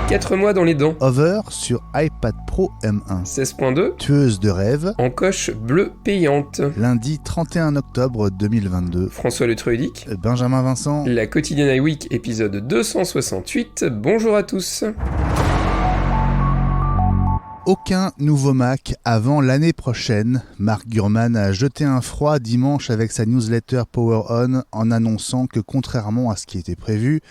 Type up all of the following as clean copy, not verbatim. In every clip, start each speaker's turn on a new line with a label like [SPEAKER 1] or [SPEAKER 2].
[SPEAKER 1] 4 mois dans les dents.
[SPEAKER 2] Over sur iPad Pro M1.
[SPEAKER 1] 16.2.
[SPEAKER 2] Tueuse de rêve.
[SPEAKER 1] Encoche bleue payante.
[SPEAKER 2] Lundi 31 octobre 2022.
[SPEAKER 1] François Le Truelic.
[SPEAKER 2] Benjamin Vincent.
[SPEAKER 1] La quotidienne iWeek, épisode 268. Bonjour à tous.
[SPEAKER 2] Aucun nouveau Mac avant l'année prochaine. Mark Gurman a jeté un froid dimanche avec sa newsletter Power On en annonçant que contrairement à ce qui était prévu,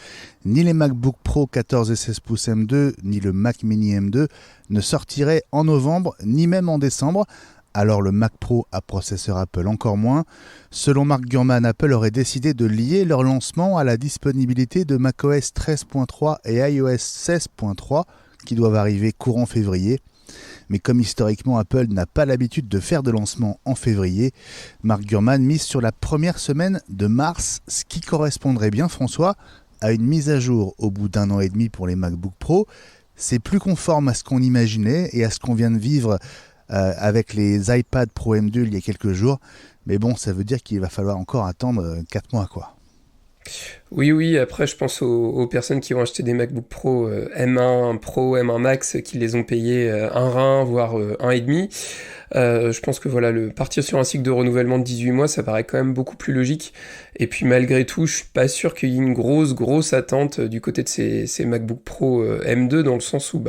[SPEAKER 2] ni les MacBook Pro 14 et 16 pouces M2 ni le Mac Mini M2 ne sortiraient en novembre ni même en décembre. Alors le Mac Pro à processeur Apple encore moins. Selon Mark Gurman, Apple aurait décidé de lier leur lancement à la disponibilité de macOS 13.3 et iOS 16.3 qui doivent arriver courant février. Mais comme historiquement Apple n'a pas l'habitude de faire de lancement en février, Mark Gurman mise sur la première semaine de mars, ce qui correspondrait bien, François, à une mise à jour au bout d'un an et demi pour les MacBook Pro. C'est plus conforme à ce qu'on imaginait et à ce qu'on vient de vivre avec les iPad Pro M2 il y a quelques jours. Mais bon, ça veut dire qu'il va falloir encore attendre 4 mois, quoi.
[SPEAKER 1] Oui, après je pense aux personnes qui ont acheté des MacBook Pro M1 Pro, M1 Max, qui les ont payés un rein, voire un et demi. Je pense que voilà, partir sur un cycle de renouvellement de 18 mois, ça paraît quand même beaucoup plus logique. Et puis malgré tout, je suis pas sûr qu'il y ait une grosse attente du côté de ces MacBook Pro M2, dans le sens où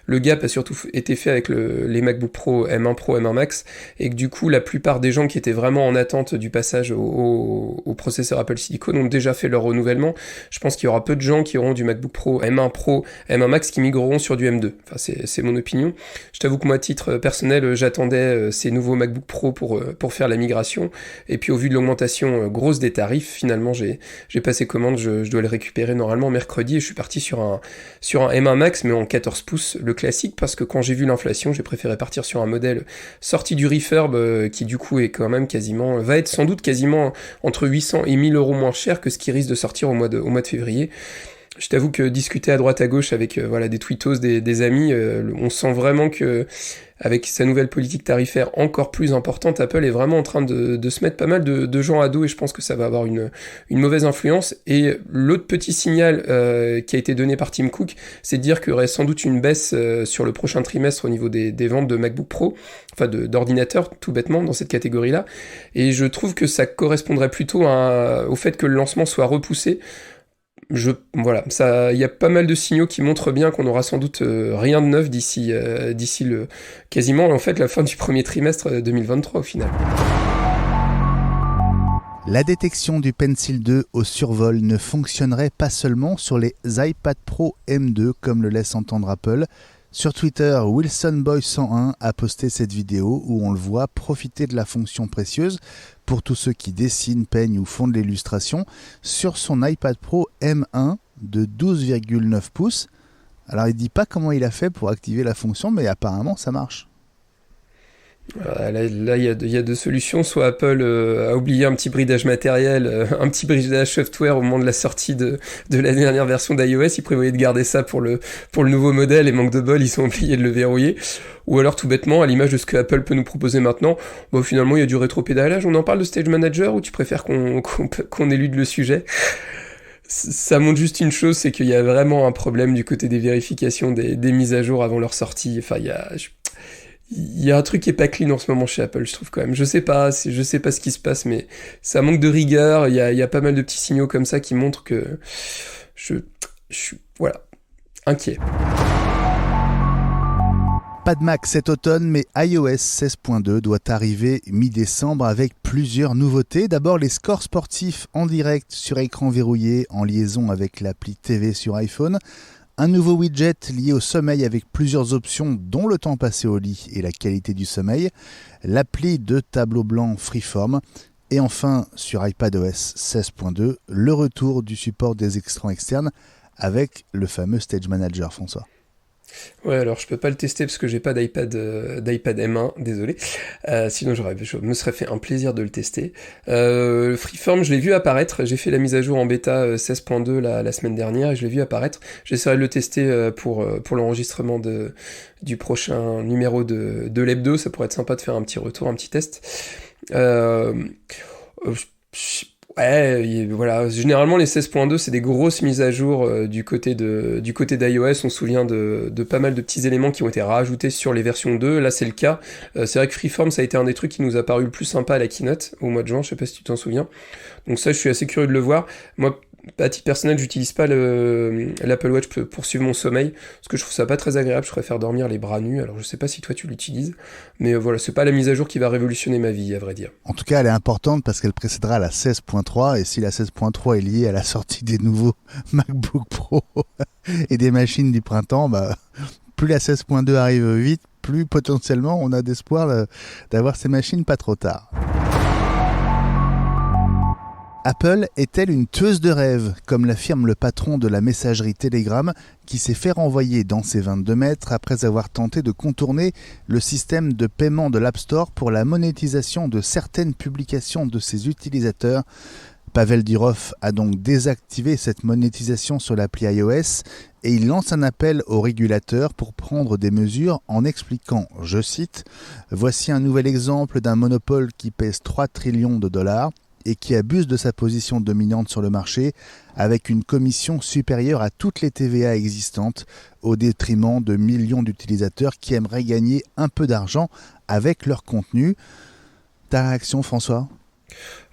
[SPEAKER 1] le gap a surtout été fait avec les MacBook Pro, M1 Max, et que du coup, la plupart des gens qui étaient vraiment en attente du passage au processeur Apple Silicon ont déjà fait leur renouvellement. Je pense qu'il y aura peu de gens qui auront du MacBook Pro, M1 Max qui migreront sur du M2. Enfin, c'est mon opinion. Je t'avoue que moi, à titre personnel, j'attendais ces nouveaux MacBook Pro pour faire la migration. Et puis au vu de l'augmentation grosse des tarifs, finalement, j'ai passé commande. Je dois le récupérer normalement mercredi et je suis parti sur un M1 Max, mais en 14 pouces, le classique, parce que quand j'ai vu l'inflation, j'ai préféré partir sur un modèle sorti du refurb qui du coup est quand même va être sans doute quasiment entre 800 et 1000 euros moins cher que ce qui risque de sortir au mois de février. Je t'avoue que discuter à droite à gauche avec des tweetos, des amis, on sent vraiment que avec sa nouvelle politique tarifaire encore plus importante, Apple est vraiment en train de se mettre pas mal de gens à dos, et je pense que ça va avoir une mauvaise influence. Et l'autre petit signal qui a été donné par Tim Cook, c'est de dire qu'il y aurait sans doute une baisse sur le prochain trimestre au niveau des ventes de MacBook Pro, enfin d'ordinateurs tout bêtement dans cette catégorie-là. Et je trouve que ça correspondrait plutôt au fait que le lancement soit repoussé. Voilà, il y a pas mal de signaux qui montrent bien qu'on aura sans doute rien de neuf d'ici quasiment en fait la fin du premier trimestre 2023 au final.
[SPEAKER 2] La détection du Pencil 2 au survol ne fonctionnerait pas seulement sur les iPad Pro M2 comme le laisse entendre Apple. Sur Twitter, WilsonBoy101 a posté cette vidéo où on le voit profiter de la fonction précieuse pour tous ceux qui dessinent, peignent ou font de l'illustration sur son iPad Pro M1 de 12,9 pouces. Alors il dit pas comment il a fait pour activer la fonction, mais apparemment ça marche.
[SPEAKER 1] Là, il y a deux solutions. Soit Apple a oublié un petit bridage matériel, un petit bridage software au moment de la sortie de la dernière version d'iOS. Ils prévoyaient de garder ça pour le nouveau modèle, et manque de bol, ils sont obligés de le verrouiller. Ou alors tout bêtement, à l'image de ce que Apple peut nous proposer maintenant, finalement il y a du rétropédalage. On en parle de Stage Manager, ou tu préfères qu'on élude le sujet? Ça montre juste une chose, c'est qu'il y a vraiment un problème du côté des vérifications des mises à jour avant leur sortie. Enfin, il y a un truc qui est pas clean en ce moment chez Apple, je trouve quand même. Je sais pas ce qui se passe, mais ça manque de rigueur. Il y a pas mal de petits signaux comme ça qui montrent que je suis inquiet.
[SPEAKER 2] Pas de Mac cet automne, mais iOS 16.2 doit arriver mi-décembre avec plusieurs nouveautés. D'abord, les scores sportifs en direct sur écran verrouillé en liaison avec l'appli TV sur iPhone. Un nouveau widget lié au sommeil avec plusieurs options dont le temps passé au lit et la qualité du sommeil. L'appli de tableau blanc Freeform. Et enfin, sur iPadOS 16.2, le retour du support des écrans externes avec le fameux Stage Manager, François.
[SPEAKER 1] Ouais, alors je peux pas le tester parce que j'ai pas d'iPad M1, désolé. Sinon je me serais fait un plaisir de le tester. Freeform, je l'ai vu apparaître. J'ai fait la mise à jour en bêta 16.2 la semaine dernière et je l'ai vu apparaître. J'essaierai de le tester pour l'enregistrement du prochain numéro de l'hebdo. Ça pourrait être sympa de faire un petit retour, un petit test. Ouais, voilà. Généralement, les 16.2, c'est des grosses mises à jour du côté d'iOS. On se souvient de pas mal de petits éléments qui ont été rajoutés sur les versions 2. Là, c'est le cas. C'est vrai que Freeform, ça a été un des trucs qui nous a paru le plus sympa à la keynote au mois de juin. Je sais pas si tu t'en souviens. Donc ça, je suis assez curieux de le voir. Moi, à titre personnel, j'utilise pas l'Apple Watch pour suivre mon sommeil, parce que je trouve ça pas très agréable, je préfère dormir les bras nus, alors je sais pas si toi tu l'utilises, mais voilà, c'est pas la mise à jour qui va révolutionner ma vie, à vrai dire.
[SPEAKER 2] En tout cas, elle est importante parce qu'elle précédera la 16.3, et si la 16.3 est liée à la sortie des nouveaux MacBook Pro et des machines du printemps, bah, plus la 16.2 arrive vite, plus potentiellement on a d'espoir d'avoir ces machines pas trop tard. Apple est-elle une tueuse de rêves, comme l'affirme le patron de la messagerie Telegram, qui s'est fait renvoyer dans ses 22 mètres après avoir tenté de contourner le système de paiement de l'App Store pour la monétisation de certaines publications de ses utilisateurs. Pavel Durov a donc désactivé cette monétisation sur l'appli iOS et il lance un appel aux régulateurs pour prendre des mesures en expliquant, je cite, « Voici un nouvel exemple d'un monopole qui pèse 3 trillions de dollars. Et qui abuse de sa position dominante sur le marché avec une commission supérieure à toutes les TVA existantes au détriment de millions d'utilisateurs qui aimeraient gagner un peu d'argent avec leur contenu. » Ta réaction, François ?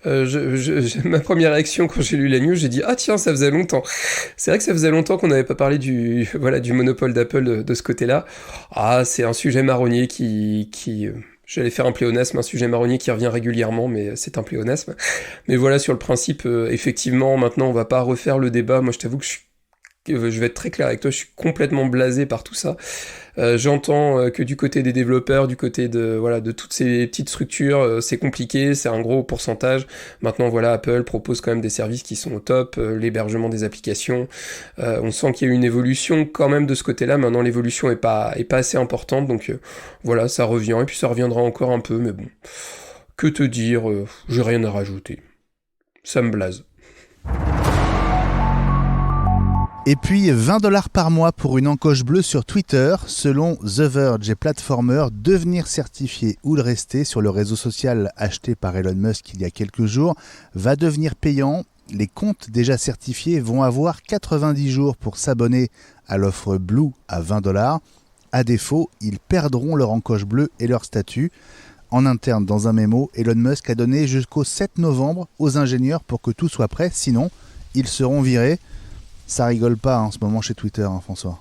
[SPEAKER 1] Ma première réaction quand j'ai lu la news, j'ai dit « Ah tiens, ça faisait longtemps !» C'est vrai que ça faisait longtemps qu'on n'avait pas parlé du monopole d'Apple de ce côté-là. Ah, c'est un sujet marronnier qui j'allais faire un pléonasme, un sujet marronnier qui revient régulièrement, mais c'est un pléonasme. Mais voilà, sur le principe, effectivement, maintenant, on va pas refaire le débat. Moi, je t'avoue que je vais être très clair avec toi, je suis complètement blasé par tout ça. J'entends que du côté des développeurs, du côté de toutes ces petites structures, c'est compliqué, c'est un gros pourcentage. Maintenant, voilà, Apple propose quand même des services qui sont au top, l'hébergement des applications. On sent qu'il y a eu une évolution quand même de ce côté-là. Maintenant, l'évolution est pas assez importante, donc voilà, ça revient, et puis ça reviendra encore un peu, mais bon. Que te dire, j'ai rien à rajouter. Ça me blase.
[SPEAKER 2] Et puis 20$ par mois pour une encoche bleue sur Twitter. Selon The Verge et Platformer, devenir certifié ou le rester sur le réseau social acheté par Elon Musk il y a quelques jours va devenir payant. Les comptes déjà certifiés vont avoir 90 jours pour s'abonner à l'offre Blue à 20$. À défaut, ils perdront leur encoche bleue et leur statut. En interne, dans un mémo, Elon Musk a donné jusqu'au 7 novembre aux ingénieurs pour que tout soit prêt. Sinon, ils seront virés. Ça rigole pas en ce moment chez Twitter, hein, François.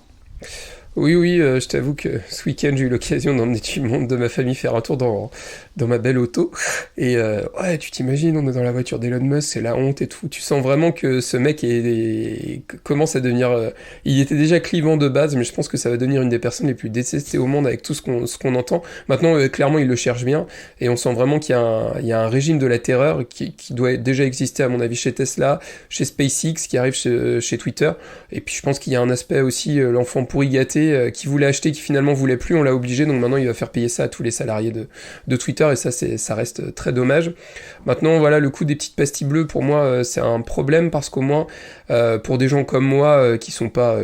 [SPEAKER 1] Oui, je t'avoue que ce week-end, j'ai eu l'occasion d'emmener tout le monde de ma famille faire un tour dans ma belle auto. Et ouais, tu t'imagines, on est dans la voiture d'Elon Musk, c'est la honte et tout. Tu sens vraiment que ce mec commence à devenir... il était déjà clivant de base, mais je pense que ça va devenir une des personnes les plus détestées au monde avec tout ce qu'on entend. Maintenant, clairement, il le cherche bien. Et on sent vraiment qu'il y a un régime de la terreur qui doit déjà exister, à mon avis, chez Tesla, chez SpaceX, qui arrive chez Twitter. Et puis, je pense qu'il y a un aspect aussi, l'enfant pourri gâté, qui voulait acheter, qui finalement voulait plus, on l'a obligé, donc maintenant il va faire payer ça à tous les salariés de Twitter, et ça reste très dommage. Maintenant, voilà, le coût des petites pastilles bleues, pour moi, c'est un problème, parce qu'au moins, pour des gens comme moi, qui sont pas,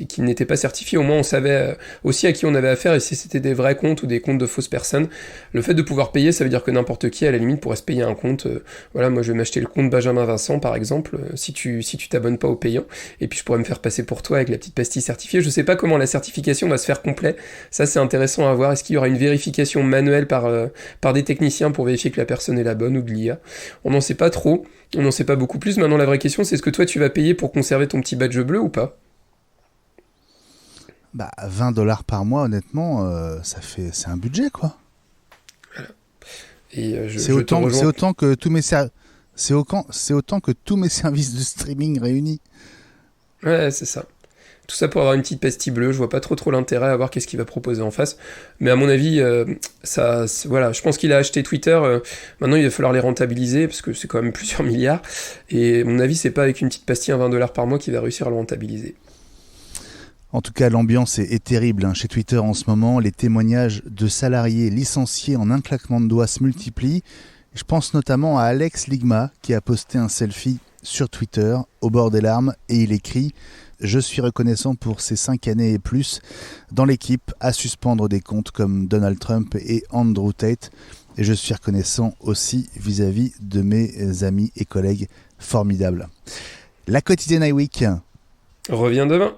[SPEAKER 1] qui n'étaient pas certifiés, au moins on savait aussi à qui on avait affaire, et si c'était des vrais comptes ou des comptes de fausses personnes. Le fait de pouvoir payer, ça veut dire que n'importe qui, à la limite, pourrait se payer un compte. Voilà, moi je vais m'acheter le compte Benjamin Vincent, par exemple, si tu t'abonnes pas au payant, et puis je pourrais me faire passer pour toi avec la petite pastille certifiée. Je sais pas comment la certification va se faire complet, ça c'est intéressant à voir. Est-ce qu'il y aura une vérification manuelle par des techniciens pour vérifier que la personne est la bonne, ou de l'IA? On n'en sait pas trop, on n'en sait pas beaucoup plus. Maintenant, la vraie question, c'est est-ce que toi tu vas payer pour conserver ton petit badge bleu ou pas?
[SPEAKER 2] Bah, 20$ par mois, honnêtement, c'est un budget, quoi.
[SPEAKER 1] Voilà. Et
[SPEAKER 2] c'est autant que tous mes services de streaming réunis.
[SPEAKER 1] Ouais, c'est ça. Tout ça pour avoir une petite pastille bleue. Je vois pas trop l'intérêt à voir qu'est-ce qu'il va proposer en face. Mais à mon avis, voilà, je pense qu'il a acheté Twitter. Maintenant, il va falloir les rentabiliser, parce que c'est quand même plusieurs milliards. Et à mon avis, c'est pas avec une petite pastille à 20$ par mois qu'il va réussir à le rentabiliser.
[SPEAKER 2] En tout cas, l'ambiance est terrible chez Twitter en ce moment. Les témoignages de salariés licenciés en un claquement de doigts se multiplient. Je pense notamment à Alex Ligma, qui a posté un selfie sur Twitter, au bord des larmes, et il écrit « Je suis reconnaissant pour ces 5 années et plus dans l'équipe à suspendre des comptes comme Donald Trump et Andrew Tate. et je suis reconnaissant aussi vis-à-vis de mes amis et collègues formidables. La quotidienne iWeek
[SPEAKER 1] Reviens demain.